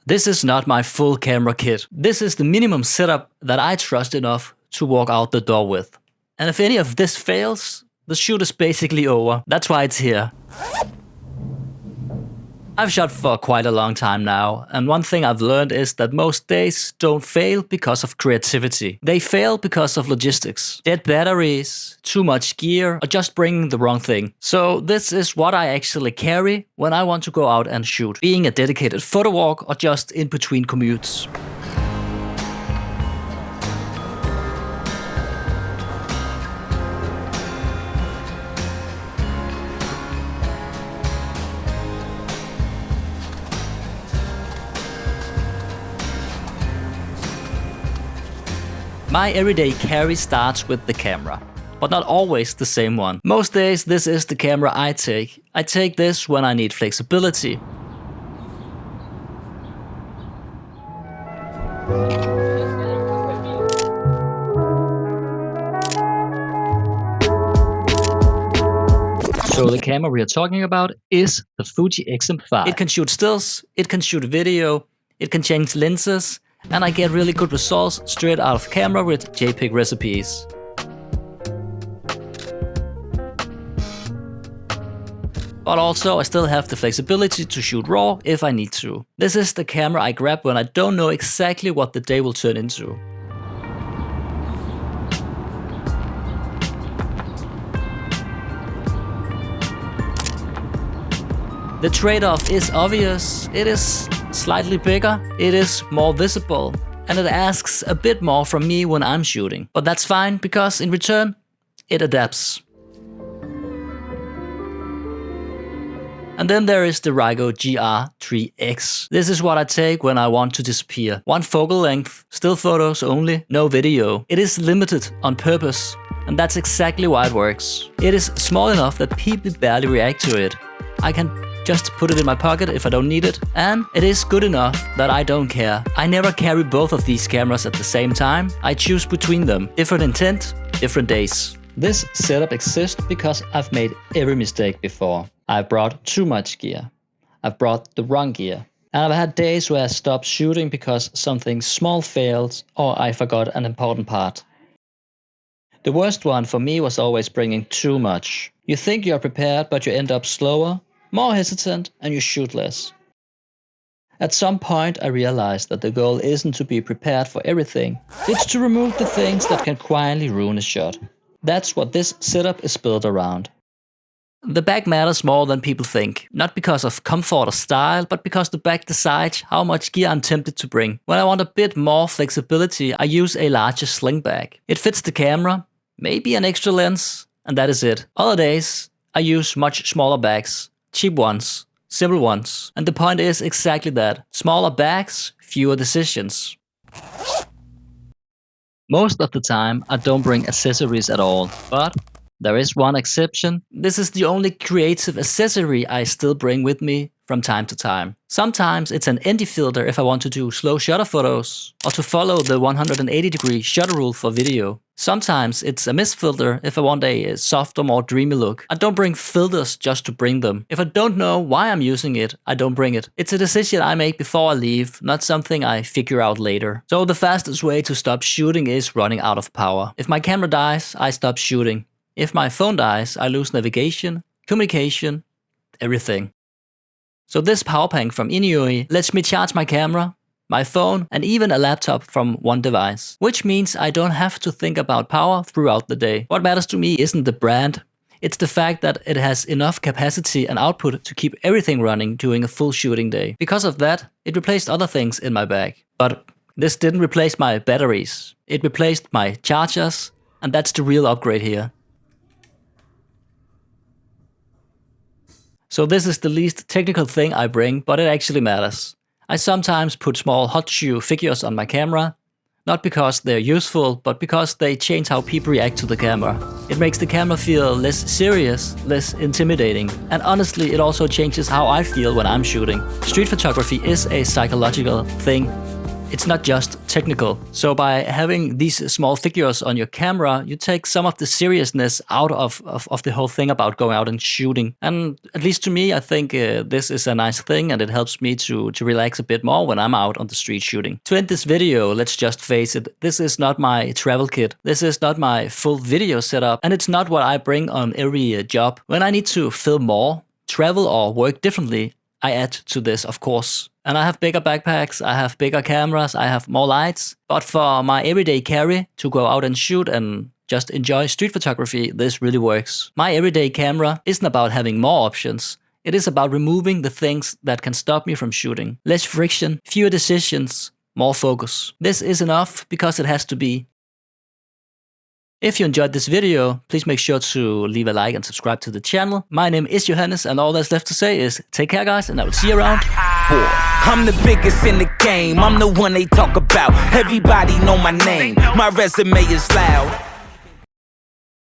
This is not my full camera kit. This is the minimum setup that I trust enough to walk out the door with. And if any of this fails, the shoot is basically over. That's why it's here. I've shot for quite a long time now, and one thing I've learned is that most days don't fail because of creativity. They fail because of logistics. Dead batteries, too much gear, or just bringing the wrong thing. So this is what I actually carry when I want to go out and shoot, being a dedicated photo walk or just in between commutes. My everyday carry starts with the camera, but not always the same one. Most days this is the camera I take. I take this when I need flexibility. So the camera we are talking about is the Fuji XM5. It can shoot stills, it can shoot video, it can change lenses, and I get really good results straight out of camera with JPEG recipes. But also I still have the flexibility to shoot RAW if I need to. This is the camera I grab when I don't know exactly what the day will turn into. The trade-off is obvious. It is slightly bigger, it is more visible, and it asks a bit more from me when I'm shooting. But that's fine, because in return, it adapts. And then there is the Ricoh GR3X. This is what I take when I want to disappear. One focal length, still photos only, no video. It is limited on purpose, and that's exactly why it works. It is small enough that people barely react to it. I can just put it in my pocket if I don't need it, and it is good enough that I don't care. I never carry both of these cameras at the same time. I choose between them. Different intent, different days. This setup exists because I've made every mistake before. I've brought too much gear. I've brought the wrong gear. And I've had days where I stopped shooting because something small failed or I forgot an important part. The worst one for me was always bringing too much. You think you're prepared, but you end up slower, more hesitant, and you shoot less. At some point I realized that the goal isn't to be prepared for everything. It's to remove the things that can quietly ruin a shot. That's what this setup is built around. The bag matters more than people think. Not because of comfort or style, but because the bag decides how much gear I'm tempted to bring. When I want a bit more flexibility, I use a larger sling bag. It fits the camera, maybe an extra lens, and that is it. Other days I use much smaller bags. Cheap ones, simple ones. And the point is exactly that. Smaller bags, fewer decisions. Most of the time I don't bring accessories at all, but there is one exception. This is the only creative accessory I still bring with me from time to time. Sometimes it's an ND filter if I want to do slow shutter photos or to follow the 180-degree shutter rule for video. Sometimes it's a mist filter if I want a softer, more dreamy look. I don't bring filters just to bring them. If I don't know why I'm using it, I don't bring it. It's a decision I make before I leave, not something I figure out later. So the fastest way to stop shooting is running out of power. If my camera dies, I stop shooting. If my phone dies, I lose navigation, communication, everything. So this PowerBank from INIU lets me charge my camera, my phone, and even a laptop from one device. Which means I don't have to think about power throughout the day. What matters to me isn't the brand, it's the fact that it has enough capacity and output to keep everything running during a full shooting day. Because of that, it replaced other things in my bag. But this didn't replace my batteries. It replaced my chargers, and that's the real upgrade here. So this is the least technical thing I bring, but it actually matters. I sometimes put small hot shoe figures on my camera, not because they're useful, but because they change how people react to the camera. It makes the camera feel less serious, less intimidating, and honestly it also changes how I feel when I'm shooting. Street photography is a psychological thing. It's not just technical. So by having these small figures on your camera, you take some of the seriousness out of the whole thing about going out and shooting. And at least to me, I think this is a nice thing, and it helps me to relax a bit more when I'm out on the street shooting. To end this video, let's just face it, this is not my travel kit. This is not my full video setup, and it's not what I bring on every job. When I need to film more, travel or work differently, I add to this, of course. And I have bigger backpacks, I have bigger cameras, I have more lights. But for my everyday carry, to go out and shoot and just enjoy street photography, this really works. My everyday camera isn't about having more options. It is about removing the things that can stop me from shooting. Less friction, fewer decisions, more focus. This is enough because it has to be. If you enjoyed this video, please make sure to leave a like and subscribe to the channel. My name is Johannes, and all that's left to say is take care, guys, and I will see you around. I'm the biggest in the game, I'm the one they talk about. Everybody know my name, my resume is loud.